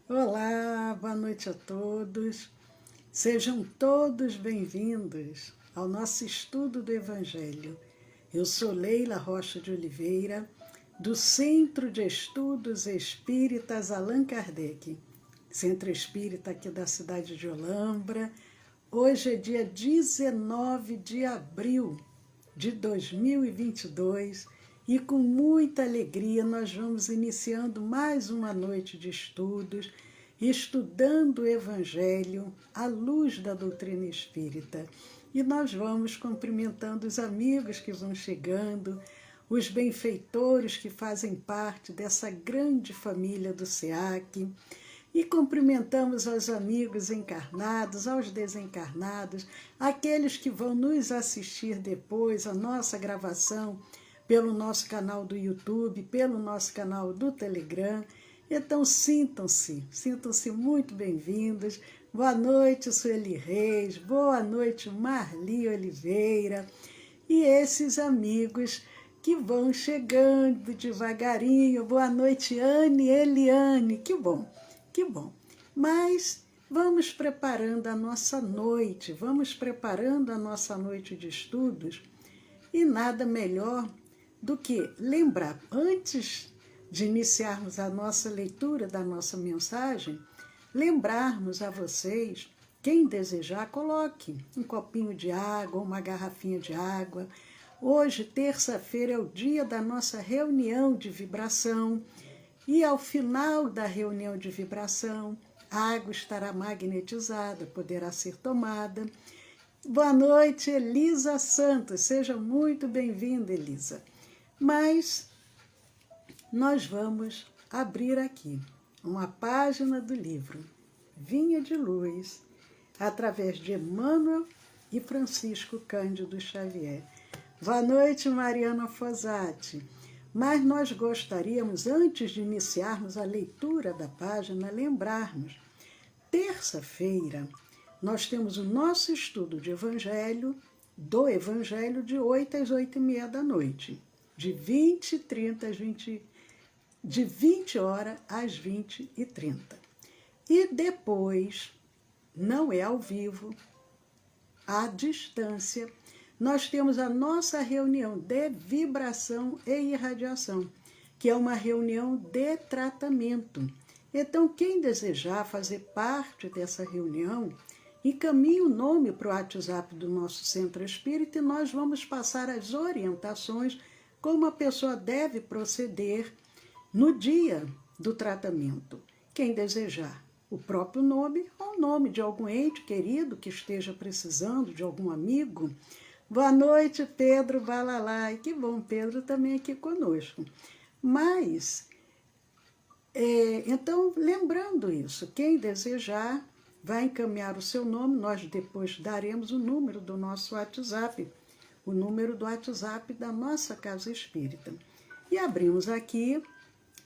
Olá, boa noite a todos. Sejam todos bem-vindos ao nosso estudo do Evangelho. Eu sou Leila Rocha de Oliveira, do Centro de Estudos Espíritas Allan Kardec, Centro Espírita aqui da cidade de Olambra. Hoje é dia 19 de abril de 2022 e com muita alegria nós vamos iniciando mais uma noite de estudos, estudando o Evangelho à luz da doutrina espírita. E nós vamos cumprimentando os amigos que vão chegando, os benfeitores que fazem parte dessa grande família do SEAC, e cumprimentamos aos amigos encarnados, aos desencarnados, aqueles que vão nos assistir depois, a nossa gravação, pelo nosso canal do YouTube, pelo nosso canal do Telegram. Então sintam-se muito bem-vindos. Boa noite, Sueli Reis, boa noite, Marli Oliveira, e esses amigos que vão chegando devagarinho. Boa noite, Anne Eliane, que bom. Que bom, mas vamos preparando a nossa noite, de estudos, e nada melhor do que lembrar, antes de iniciarmos a nossa leitura da nossa mensagem, lembrarmos a vocês, quem desejar, coloque um copinho de água, uma garrafinha de água. Hoje, terça-feira, é o dia da nossa reunião de vibração, e ao final da reunião de vibração, a água estará magnetizada, poderá ser tomada. Boa noite, Elisa Santos, seja muito bem-vinda, Elisa. Mas nós vamos abrir aqui uma página do livro Vinha de Luz, através de Emmanuel e Francisco Cândido Xavier. Boa noite, Mariana Fosati. Mas nós gostaríamos, antes de iniciarmos a leitura da página, lembrarmos, terça-feira, nós temos o nosso estudo de Evangelho, de 8 às 8h30 da noite, de 20 horas às 20h30. E depois, não é ao vivo, à distância, nós temos a nossa reunião de vibração e irradiação, que é uma reunião de tratamento. Então, quem desejar fazer parte dessa reunião, encaminhe o nome para o WhatsApp do nosso Centro Espírita e nós vamos passar as orientações como a pessoa deve proceder no dia do tratamento. Quem desejar o próprio nome ou o nome de algum ente querido que esteja precisando, de algum amigo. Boa noite, Pedro Balalai. Que bom, Pedro também aqui conosco. Mas, então, lembrando isso, quem desejar vai encaminhar o seu nome, nós depois daremos o número do nosso WhatsApp, o número do WhatsApp da nossa Casa Espírita. E abrimos aqui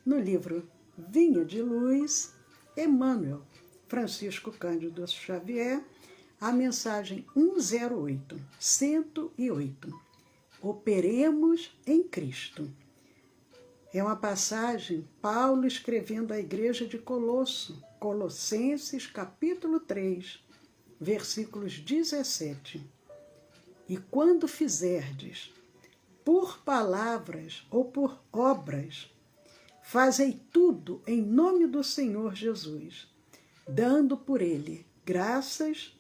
no livro Vinha de Luz, Emmanuel, Francisco Cândido Xavier, a mensagem 108. Operemos em Cristo. É uma passagem, Paulo escrevendo à igreja de Colossenses, capítulo 3, versículos 17. E quando fizerdes, por palavras ou por obras, fazei tudo em nome do Senhor Jesus, dando por ele graças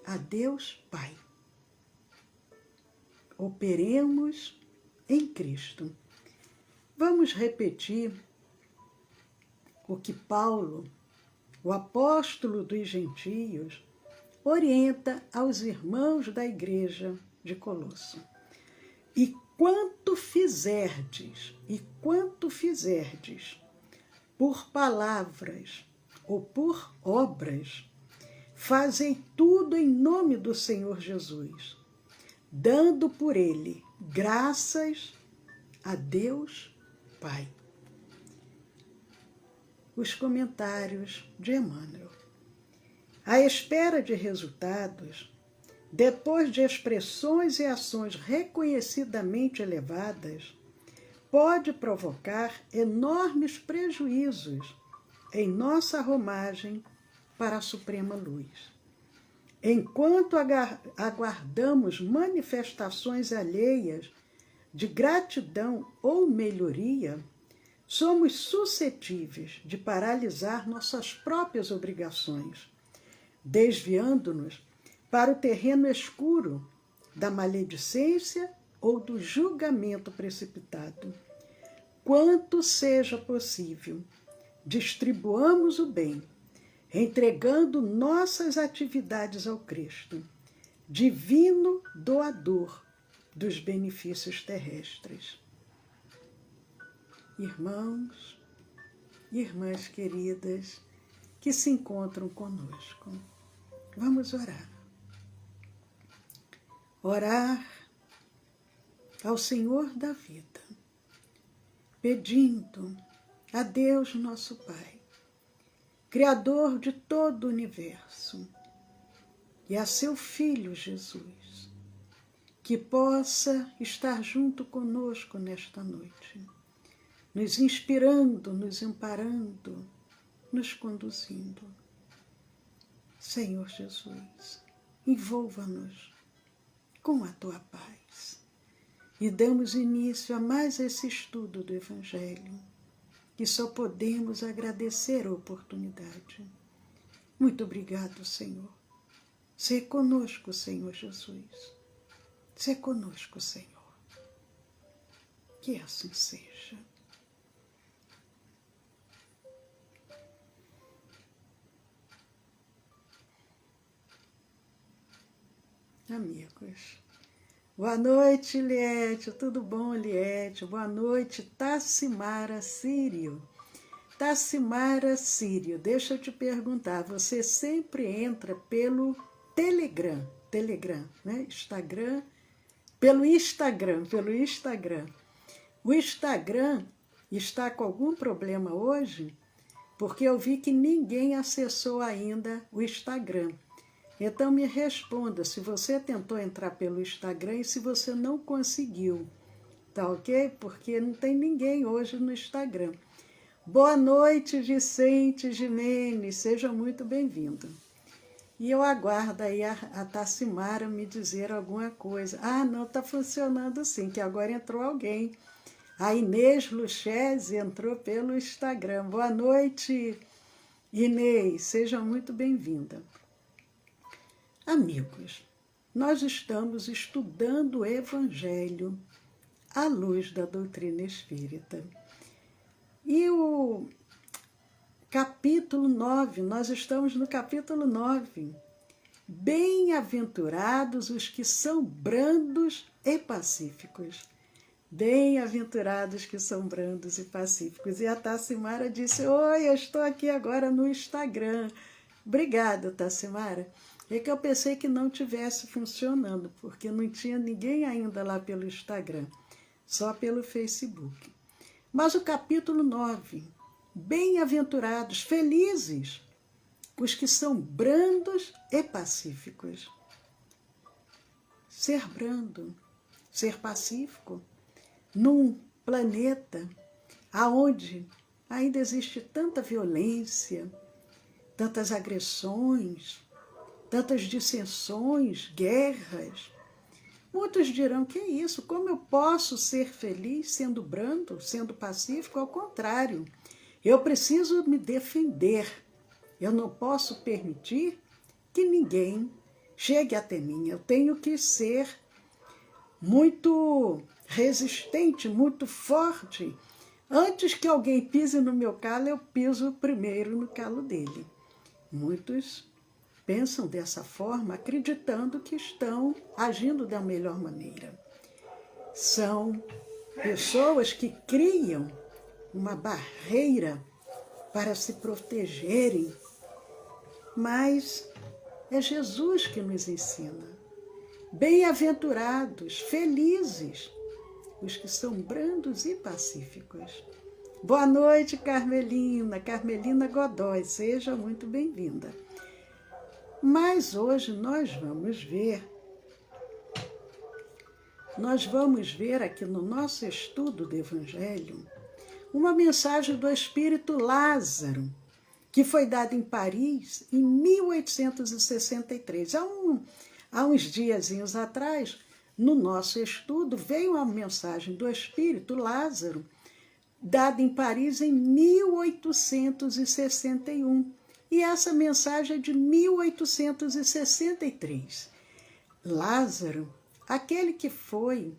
a Deus Pai. Operemos em Cristo. Vamos repetir o que Paulo, o apóstolo dos gentios, orienta aos irmãos da igreja de Colosso. E quanto fizerdes, por palavras ou por obras, fazei tudo em nome do Senhor Jesus, dando por ele graças a Deus Pai. Os comentários de Emmanuel. À espera de resultados, depois de expressões e ações reconhecidamente elevadas, pode provocar enormes prejuízos em nossa romagem para a suprema luz. Enquanto aguardamos manifestações alheias de gratidão ou melhoria, somos suscetíveis de paralisar nossas próprias obrigações, desviando-nos para o terreno escuro da maledicência ou do julgamento precipitado. Quanto seja possível, distribuamos o bem, entregando nossas atividades ao Cristo, divino doador dos benefícios terrestres. Irmãos, irmãs queridas que se encontram conosco, vamos orar. Orar ao Senhor da vida, pedindo a Deus nosso Pai, Criador de todo o universo, e a seu Filho Jesus, que possa estar junto conosco nesta noite, nos inspirando, nos amparando, nos conduzindo. Senhor Jesus, envolva-nos com a tua paz. E damos início a mais esse estudo do Evangelho, que só podemos agradecer a oportunidade. Muito obrigado, Senhor. Sê conosco, Senhor Jesus. Sê conosco, Senhor. Que assim seja. Amigos, boa noite, Liete. Tudo bom, Liete? Boa noite, Tassimara Sírio. Tassimara Sírio, deixa eu te perguntar, você sempre entra pelo Telegram, né? Instagram, pelo Instagram. O Instagram está com algum problema hoje? Porque eu vi que ninguém acessou ainda o Instagram. Então me responda se você tentou entrar pelo Instagram e se você não conseguiu, tá ok? Porque não tem ninguém hoje no Instagram. Boa noite, Vicente Gimenez, seja muito bem-vindo. E eu aguardo aí a Tassimara me dizer alguma coisa. Ah, não, está funcionando sim, que agora entrou alguém. A Inês Luchese entrou pelo Instagram. Boa noite, Inês, seja muito bem-vinda. Amigos, nós estamos estudando o Evangelho à luz da doutrina espírita. E o capítulo 9, nós estamos no capítulo 9. Bem-aventurados os que são brandos e pacíficos. Bem-aventurados que são brandos e pacíficos. E a Tassimara disse, oi, eu estou aqui agora no Instagram. Obrigada, Tassimara. É que eu pensei que não tivesse funcionando, porque não tinha ninguém ainda lá pelo Instagram, só pelo Facebook. Mas o capítulo 9, bem-aventurados, felizes, os que são brandos e pacíficos. Ser brando, ser pacífico, num planeta onde ainda existe tanta violência, tantas agressões, tantas dissensões, guerras. Muitos dirão, que é isso? Como eu posso ser feliz sendo brando, sendo pacífico? Ao contrário, eu preciso me defender. Eu não posso permitir que ninguém chegue até mim. Eu tenho que ser muito resistente, muito forte. Antes que alguém pise no meu calo, eu piso primeiro no calo dele. Muitos pensam dessa forma, acreditando que estão agindo da melhor maneira. São pessoas que criam uma barreira para se protegerem, mas é Jesus que nos ensina. Bem-aventurados, felizes, os que são brandos e pacíficos. Boa noite, Carmelina Godoy, seja muito bem-vinda. Mas hoje nós vamos ver aqui no nosso estudo do Evangelho uma mensagem do Espírito Lázaro, que foi dado em Paris em 1863. Há uns diazinhos atrás, no nosso estudo, veio uma mensagem do Espírito Lázaro, dada em Paris em 1861. E essa mensagem é de 1863. Lázaro, aquele que foi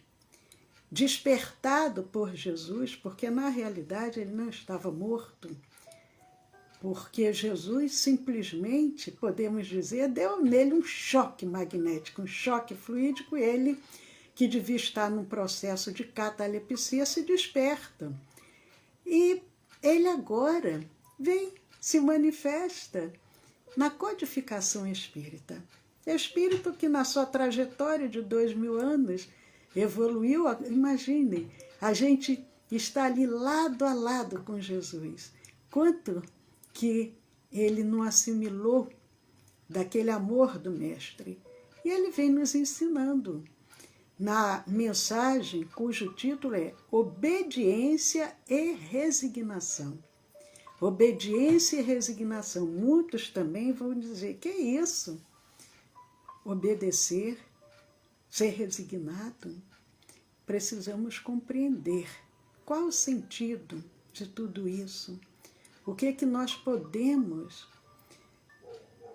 despertado por Jesus, porque na realidade ele não estava morto, porque Jesus simplesmente, podemos dizer, deu nele um choque magnético, um choque fluídico, ele, que devia estar num processo de catalepsia, se desperta. E ele agora vem, se manifesta na codificação espírita. Espírito que na sua trajetória de 2000 anos evoluiu, imaginem, a gente está ali lado a lado com Jesus. Quanto que ele não assimilou daquele amor do Mestre. E ele vem nos ensinando na mensagem cujo título é Obediência e Resignação. Obediência e resignação. Muitos também vão dizer, que é isso? Obedecer, ser resignado. Precisamos compreender qual o sentido de tudo isso. O que é que nós podemos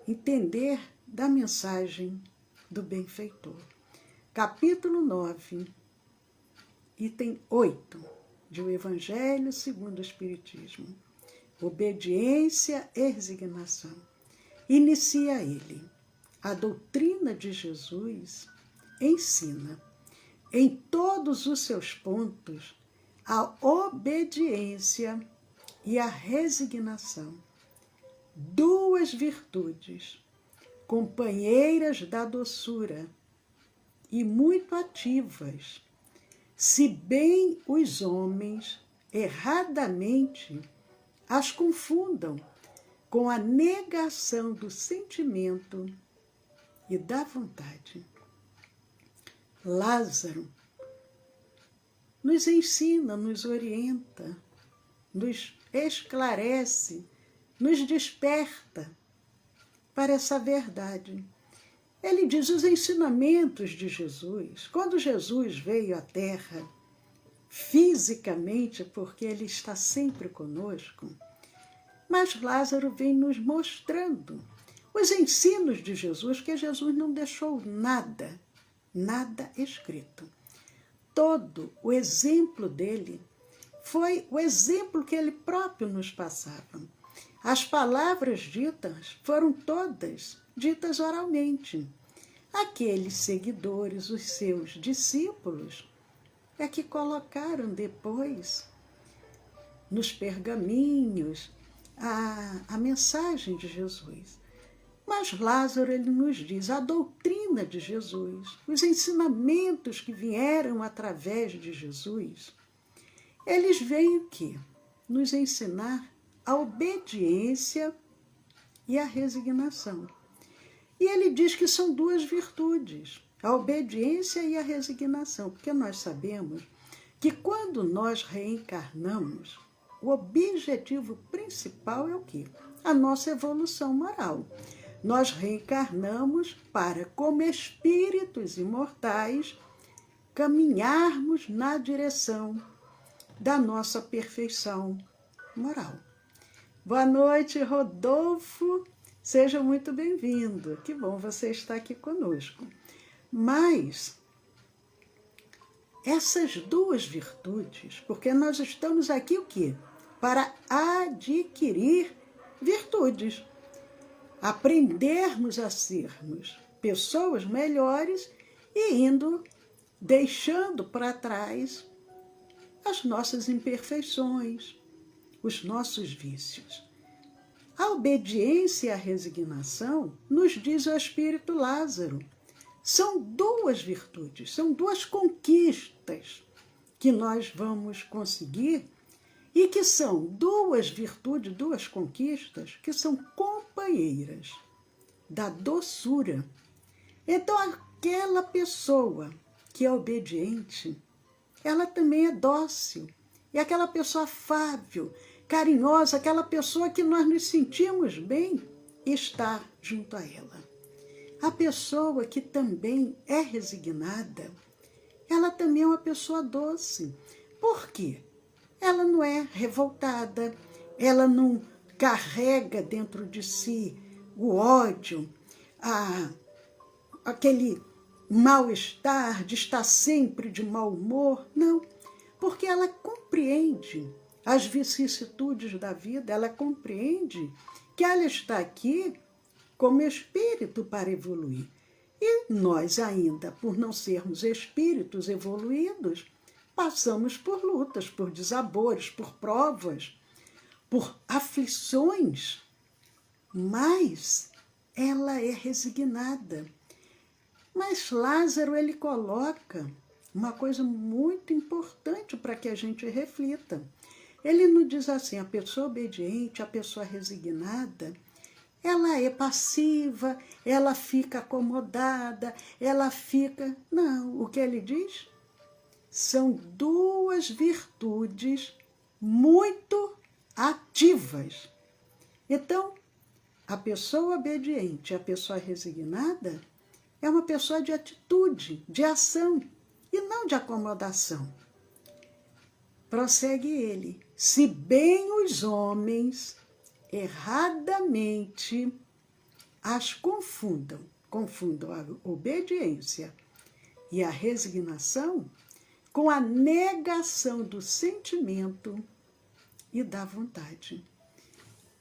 entender da mensagem do benfeitor. Capítulo 9, item 8, de O Evangelho segundo o Espiritismo. Obediência e resignação. Inicia ele. A doutrina de Jesus ensina, em todos os seus pontos, a obediência e a resignação. Duas virtudes, companheiras da doçura e muito ativas, se bem os homens erradamente as confundam com a negação do sentimento e da vontade. Lázaro nos ensina, nos orienta, nos esclarece, nos desperta para essa verdade. Ele diz os ensinamentos de Jesus. Quando Jesus veio à Terra, fisicamente, porque ele está sempre conosco, mas Lázaro vem nos mostrando os ensinos de Jesus, que Jesus não deixou nada escrito. Todo o exemplo dele foi o exemplo que ele próprio nos passava. As palavras ditas foram todas ditas oralmente. Aqueles seguidores, os seus discípulos, é que colocaram depois nos pergaminhos a mensagem de Jesus. Mas Lázaro, ele nos diz, a doutrina de Jesus, os ensinamentos que vieram através de Jesus, eles vêm o quê? Nos ensinar a obediência e a resignação. E ele diz que são duas virtudes, a obediência e a resignação, porque nós sabemos que quando nós reencarnamos, o objetivo principal é o quê? A nossa evolução moral. Nós reencarnamos para, como espíritos imortais, caminharmos na direção da nossa perfeição moral. Boa noite, Rodolfo. Seja muito bem-vindo. Que bom você estar aqui conosco. Mas essas duas virtudes, porque nós estamos aqui o quê? Para adquirir virtudes. Aprendermos a sermos pessoas melhores e deixando para trás as nossas imperfeições, os nossos vícios. A obediência e a resignação, nos diz o Espírito Lázaro, são duas virtudes, são duas conquistas que nós vamos conseguir e que são duas virtudes, duas conquistas que são companheiras da doçura. Então, aquela pessoa que é obediente, ela também é dócil. E aquela pessoa afável, carinhosa, aquela pessoa que nós nos sentimos bem estar junto a ela. A pessoa que também é resignada, ela também é uma pessoa doce. Por quê? Ela não é revoltada, ela não carrega dentro de si o ódio, aquele mal-estar de estar sempre de mau humor. Não, porque ela compreende as vicissitudes da vida, ela compreende que ela está aqui como espírito para evoluir. E nós ainda, por não sermos espíritos evoluídos, passamos por lutas, por desabores, por provas, por aflições, mas ela é resignada. Mas Lázaro, ele coloca uma coisa muito importante para que a gente reflita. Ele não diz assim, a pessoa obediente, a pessoa resignada, ela é passiva, ela fica acomodada, ela fica... Não, o que ele diz? São duas virtudes muito ativas. Então, a pessoa obediente, a pessoa resignada, é uma pessoa de atitude, de ação, e não de acomodação. Prossegue ele. Se bem os homens erradamente as confundam a obediência e a resignação com a negação do sentimento e da vontade.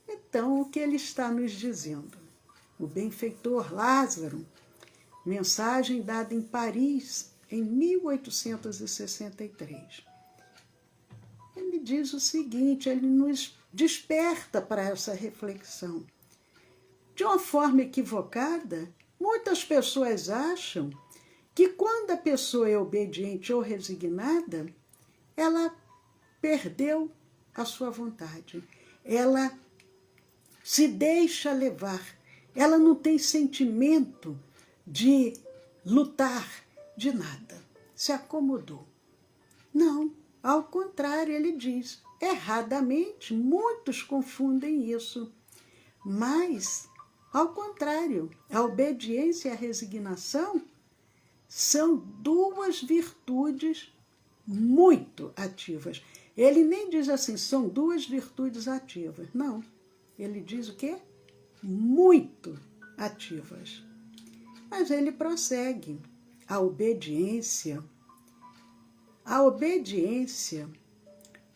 Então, o que ele está nos dizendo? O benfeitor Lázaro, mensagem dada em Paris em 1863. Ele diz o seguinte, ele nos desperta para essa reflexão. De uma forma equivocada, muitas pessoas acham que quando a pessoa é obediente ou resignada, ela perdeu a sua vontade, ela se deixa levar, ela não tem sentimento de lutar, de nada, se acomodou. Não, ao contrário, ele diz, erradamente, muitos confundem isso, mas, ao contrário, a obediência e a resignação são duas virtudes muito ativas. Ele nem diz assim, são duas virtudes ativas. Não, ele diz o quê? Muito ativas. Mas ele prossegue. A obediência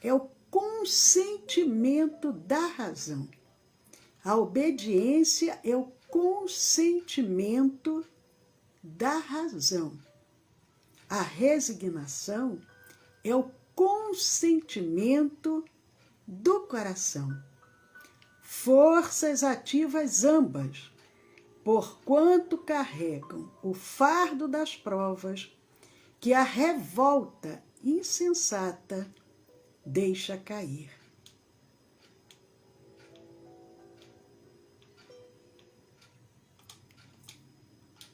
é o consentimento da razão. A obediência é o consentimento da razão. A resignação é o consentimento do coração. Forças ativas ambas, porquanto carregam o fardo das provas que a revolta insensata deixa cair.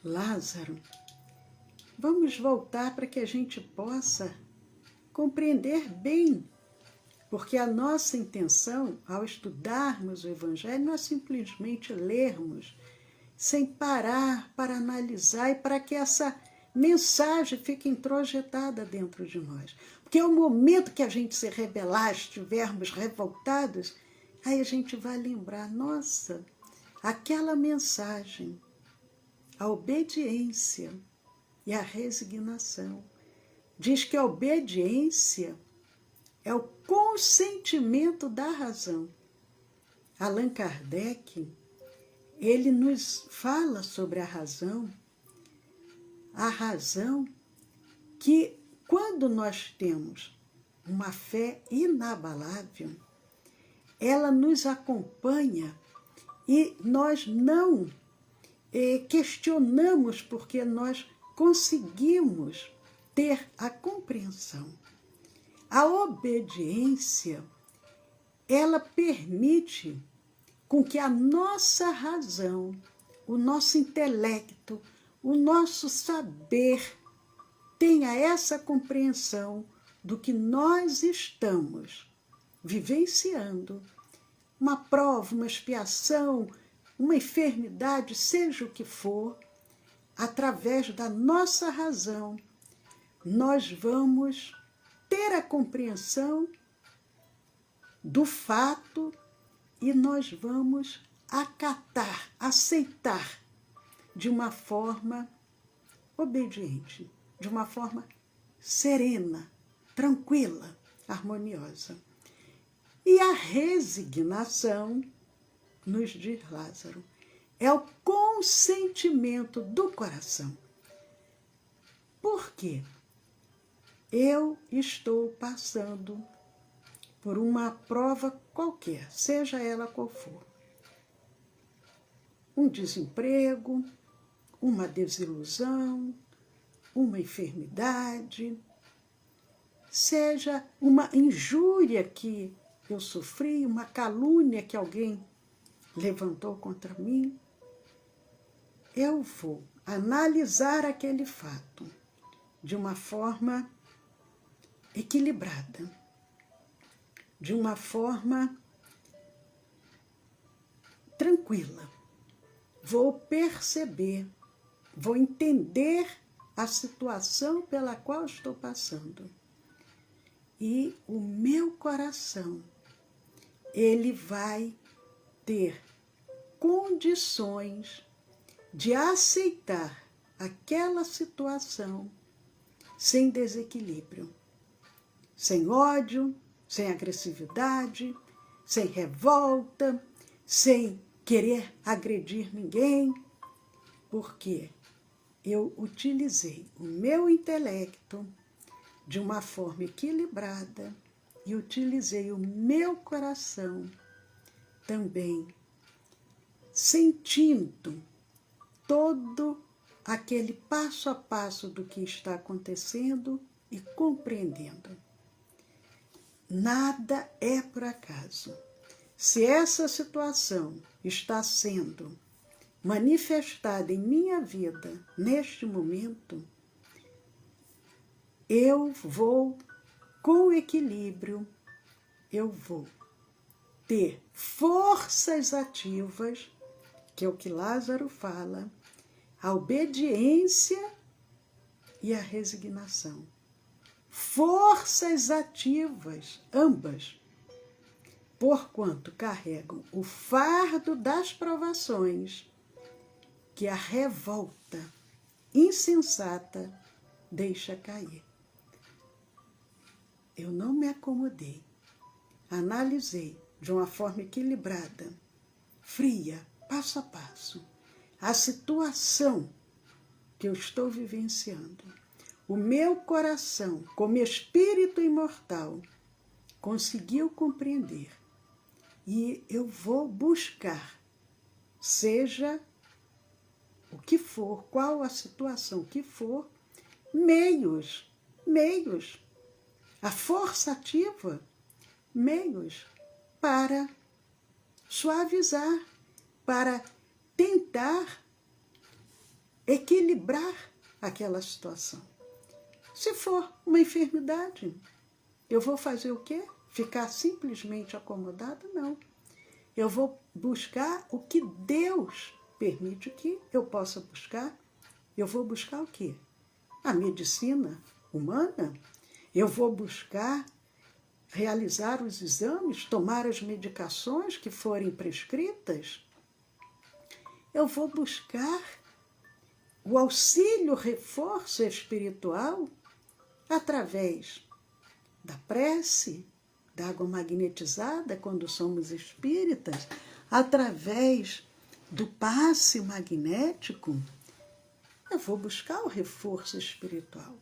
Lázaro, vamos voltar para que a gente possa compreender bem, porque a nossa intenção, ao estudarmos o Evangelho, não é simplesmente lermos, sem parar para analisar e para que essa mensagem fique introjetada dentro de nós. Porque é o momento que a gente se rebelar, estivermos revoltados, aí a gente vai lembrar, nossa, aquela mensagem, a obediência e a resignação. Diz que a obediência é o consentimento da razão. Allan Kardec, ele nos fala sobre a razão que quando nós temos uma fé inabalável, ela nos acompanha e nós não questionamos porque nós conseguimos ter a compreensão. A obediência, ela permite com que a nossa razão, o nosso intelecto, o nosso saber tenha essa compreensão do que nós estamos vivenciando uma prova, uma expiação, uma enfermidade, seja o que for, através da nossa razão, nós vamos ter a compreensão do fato e nós vamos acatar, aceitar de uma forma obediente, de uma forma serena, tranquila, harmoniosa. E a resignação, nos diz Lázaro, é o consentimento do coração. Por quê? Eu estou passando por uma prova qualquer, seja ela qual for. Um desemprego, uma desilusão, uma enfermidade, seja uma injúria que eu sofri, uma calúnia que alguém levantou contra mim. Eu vou analisar aquele fato de uma forma equilibrada, de uma forma tranquila. Vou perceber, vou entender a situação pela qual estou passando. E o meu coração, ele vai ter condições de aceitar aquela situação sem desequilíbrio, sem ódio, sem agressividade, sem revolta, sem querer agredir ninguém, porque eu utilizei o meu intelecto de uma forma equilibrada e utilizei o meu coração também, sentindo todo aquele passo a passo do que está acontecendo e compreendendo. Nada é por acaso. Se essa situação está sendo manifestada em minha vida neste momento, eu vou, com equilíbrio, eu vou ter forças ativas, que é o que Lázaro fala, a obediência e a resignação. Forças ativas, ambas, porquanto carregam o fardo das provações que a revolta insensata deixa cair. Eu não me acomodei, analisei de uma forma equilibrada, fria, passo a passo, a situação que eu estou vivenciando. O meu coração, como espírito imortal, conseguiu compreender. E eu vou buscar, seja o que for, qual a situação que for, meios, a força ativa, meios para suavizar, para tentar equilibrar aquela situação. Se for uma enfermidade, eu vou fazer o quê? Ficar simplesmente acomodada? Não. Eu vou buscar o que Deus permite que eu possa buscar. Eu vou buscar o quê? A medicina humana? Eu vou buscar realizar os exames, tomar as medicações que forem prescritas? Eu vou buscar o auxílio, reforço espiritual através da prece, da água magnetizada, quando somos espíritas, através do passe magnético. Eu vou buscar o reforço espiritual.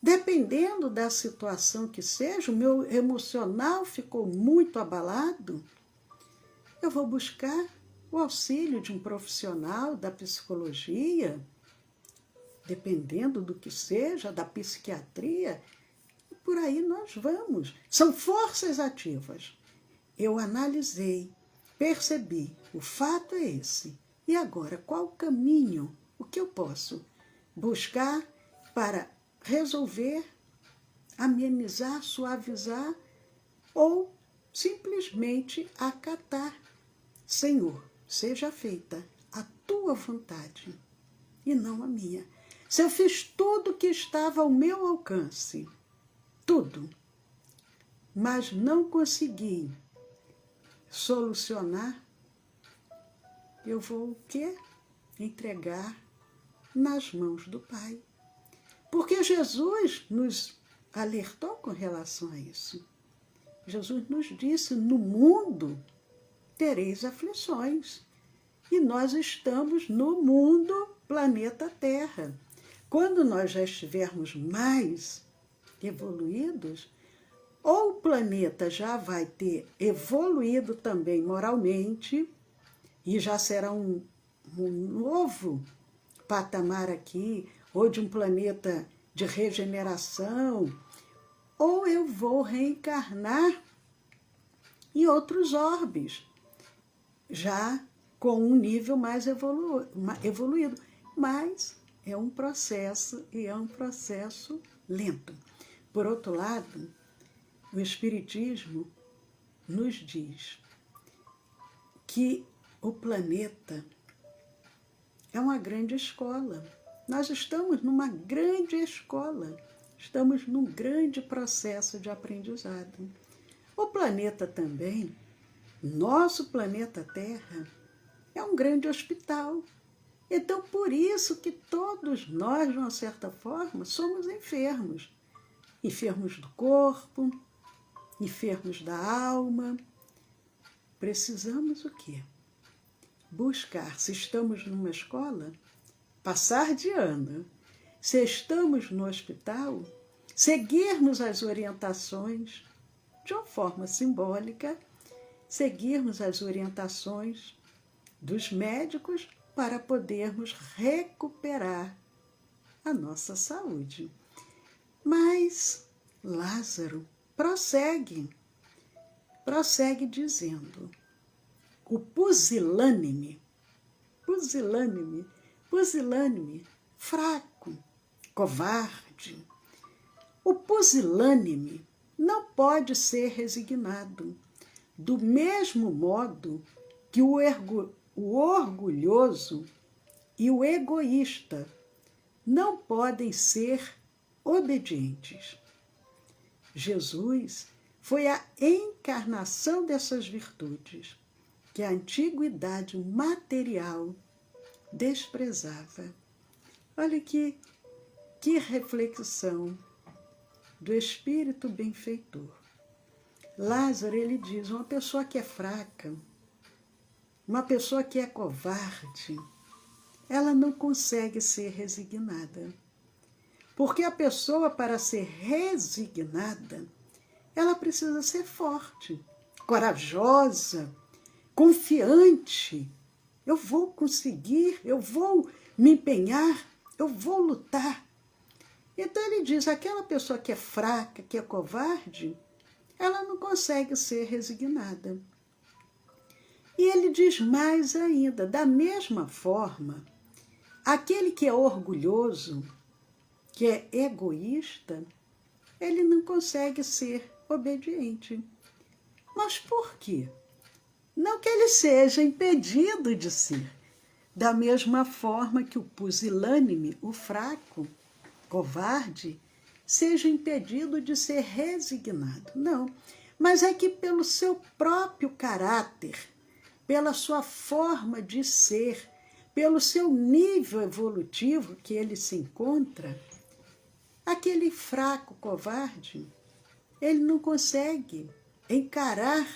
Dependendo da situação que seja, o meu emocional ficou muito abalado, eu vou buscar o auxílio de um profissional da psicologia, dependendo do que seja, da psiquiatria, e por aí nós vamos. São forças ativas. Eu analisei, percebi, o fato é esse. E agora, qual o caminho? O que eu posso buscar para resolver, amenizar, suavizar ou simplesmente acatar. Senhor, seja feita a tua vontade e não a minha. Se eu fiz tudo o que estava ao meu alcance, tudo, mas não consegui solucionar, eu vou o quê? Entregar nas mãos do Pai. Porque Jesus nos alertou com relação a isso. Jesus nos disse, no mundo tereis aflições. E nós estamos no mundo, planeta Terra. Quando nós já estivermos mais evoluídos, ou o planeta já vai ter evoluído também moralmente, e já será um novo patamar aqui, ou de um planeta de regeneração, ou eu vou reencarnar em outros orbes, já com um nível mais evoluído. Mas é um processo, e é um processo lento. Por outro lado, o Espiritismo nos diz que o planeta é uma grande escola. Nós estamos numa grande escola, estamos num grande processo de aprendizado. O planeta também, nosso planeta Terra, é um grande hospital. Então, por isso que todos nós, de uma certa forma, somos enfermos. Enfermos do corpo, enfermos da alma. Precisamos o quê? Buscar, se estamos numa escola, passar de ano. Se estamos no hospital, seguirmos as orientações, de uma forma simbólica, seguirmos as orientações dos médicos para podermos recuperar a nossa saúde. Mas Lázaro prossegue dizendo, o pusilânime, fraco, covarde. O pusilânime não pode ser resignado, do mesmo modo que o orgulhoso e o egoísta não podem ser obedientes. Jesus foi a encarnação dessas virtudes que a antiguidade material desprezava. Olha que reflexão do espírito benfeitor. Lázaro, ele diz, uma pessoa que é fraca, uma pessoa que é covarde, ela não consegue ser resignada. Porque a pessoa, para ser resignada, ela precisa ser forte, corajosa, confiante. Eu vou conseguir, eu vou me empenhar, eu vou lutar. Então ele diz, aquela pessoa que é fraca, que é covarde, ela não consegue ser resignada. E ele diz mais ainda, da mesma forma, aquele que é orgulhoso, que é egoísta, ele não consegue ser obediente. Mas por quê? Não que ele seja impedido de ser. Da mesma forma que o pusilânime, o fraco, covarde, seja impedido de ser resignado. Não, mas é que pelo seu próprio caráter, pela sua forma de ser, pelo seu nível evolutivo que ele se encontra, aquele fraco, covarde, ele não consegue encarar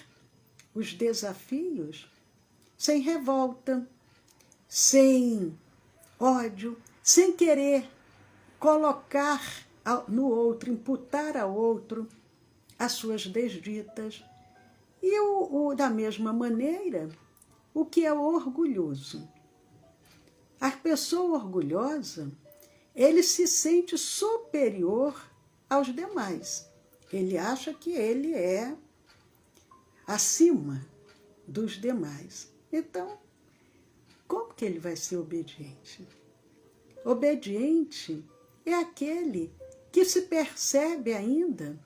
os desafios sem revolta, sem ódio, sem querer colocar no outro, imputar ao outro as suas desditas. E da mesma maneira, o que é orgulhoso? A pessoa orgulhosa, ele se sente superior aos demais. Ele acha que ele é acima dos demais. Então, como que ele vai ser obediente? Obediente é aquele que se percebe ainda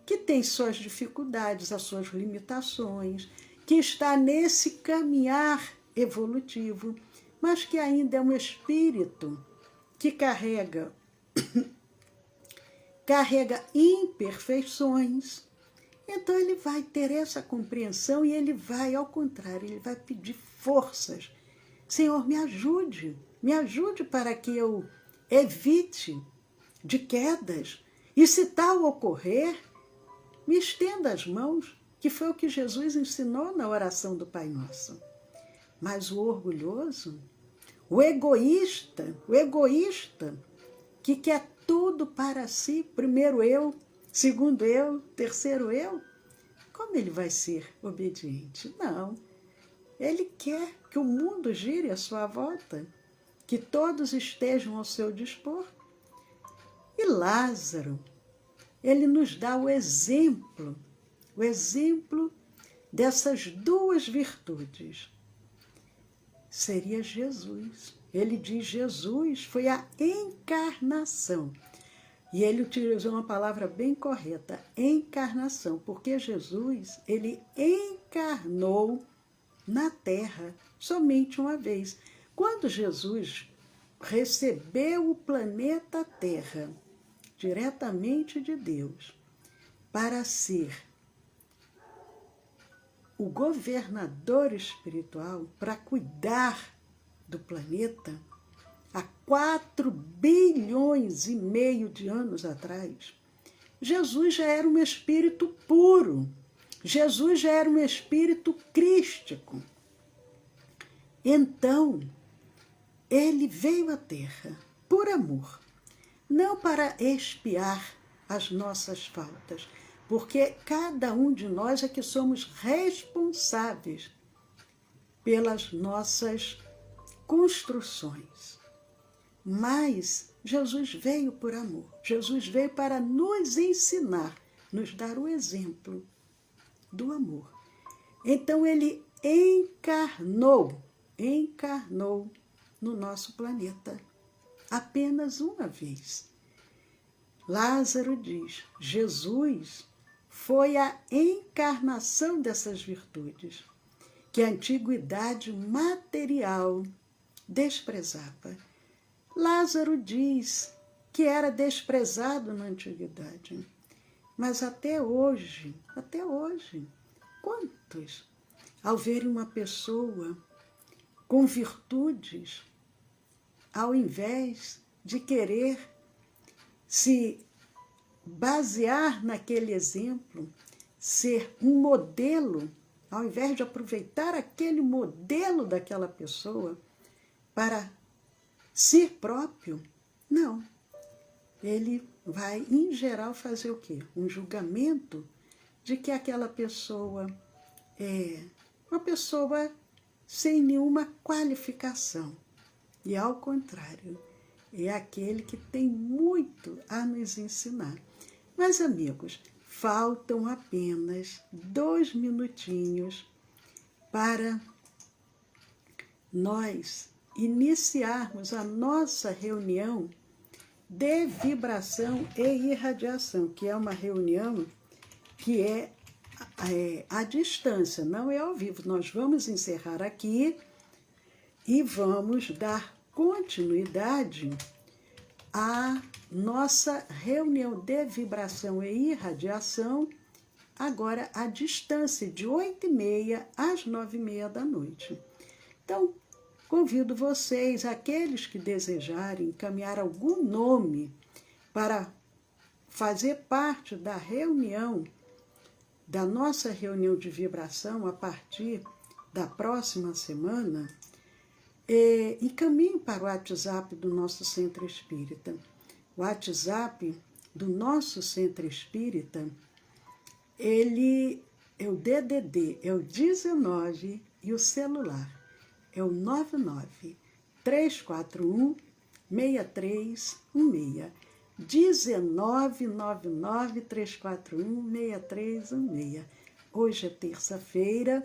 que tem suas dificuldades, as suas limitações, que está nesse caminhar evolutivo, mas que ainda é um espírito que carrega imperfeições. Então ele vai ter essa compreensão e ele vai, ao contrário, ele vai pedir forças. Senhor, me ajude para que eu evite de quedas. E se tal ocorrer, me estenda as mãos, que foi o que Jesus ensinou na oração do Pai Nosso. Mas o orgulhoso, o egoísta, que quer tudo para si, primeiro eu, segundo eu, terceiro eu, como ele vai ser obediente? Não. Ele quer que o mundo gire à sua volta, que todos estejam ao seu dispor. E Lázaro, ele nos dá o exemplo dessas duas virtudes. Seria Jesus. Ele diz Jesus foi a encarnação. E ele utilizou uma palavra bem correta, encarnação, porque Jesus, ele encarnou na Terra somente uma vez. Quando Jesus recebeu o planeta Terra diretamente de Deus para ser o governador espiritual, para cuidar do planeta, há 4,5 bilhões de anos atrás, Jesus já era um espírito puro, Jesus já era um espírito crístico. Então, ele veio à Terra por amor, não para expiar as nossas faltas, porque cada um de nós é que somos responsáveis pelas nossas construções. Mas Jesus veio por amor. Jesus veio para nos ensinar, nos dar o exemplo do amor. Então ele encarnou no nosso planeta apenas uma vez. Lázaro diz, Jesus foi a encarnação dessas virtudes que a antiguidade material desprezava. Lázaro diz que era desprezado na antiguidade, mas até hoje, quantos, ao verem uma pessoa com virtudes, ao invés de querer se basear naquele exemplo, ser um modelo, ao invés de aproveitar aquele modelo daquela pessoa para si próprio, não. Ele vai, em geral, fazer o quê? Um julgamento de que aquela pessoa é uma pessoa sem nenhuma qualificação. E, ao contrário, é aquele que tem muito a nos ensinar. Mas, amigos, faltam apenas 2 minutinhos para nós iniciarmos a nossa reunião de vibração e irradiação, que é uma reunião que é à distância, não é ao vivo. Nós vamos encerrar aqui e vamos dar continuidade à nossa reunião de vibração e irradiação, agora à distância, de 8h30 às 9h30 da noite. Então, convido vocês, aqueles que desejarem encaminhar algum nome para fazer parte da reunião, da nossa reunião de vibração a partir da próxima semana, encaminhem para o WhatsApp do nosso Centro Espírita. O WhatsApp do nosso Centro Espírita, ele é o DDD, é o 19 e o celular é o 99-341-6316. 1999-341-6316. Hoje é terça-feira.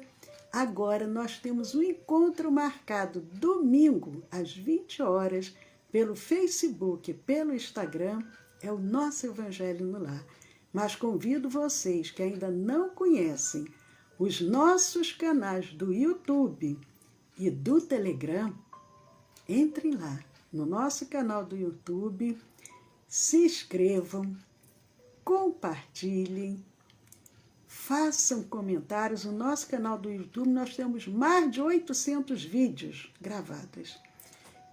Agora nós temos um encontro marcado domingo às 20 horas pelo Facebook, pelo Instagram, é o nosso Evangelho no Lar. mas convido vocês que ainda não conhecem os nossos canais do YouTube e do Telegram, entrem lá no nosso canal do YouTube, se inscrevam, compartilhem, façam comentários. No nosso canal do YouTube nós temos mais de 800 vídeos gravados.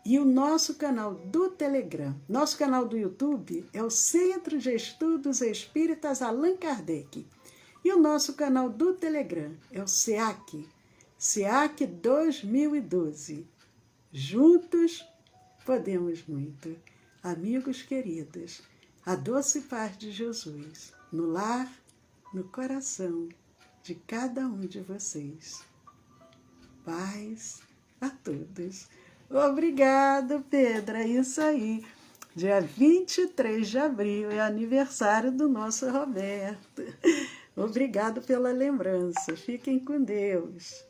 E o nosso canal do Telegram, nosso canal do YouTube é o Centro de Estudos Espíritas Allan Kardec. E o nosso canal do Telegram é o SEAC, SEAC 2012. Juntos podemos muito. Amigos queridos, a doce paz de Jesus no lar, no coração de cada um de vocês. Paz a todos. Obrigada, Pedro. É isso aí. Dia 23 de abril é aniversário do nosso Roberto. Obrigado pela lembrança. Fiquem com Deus.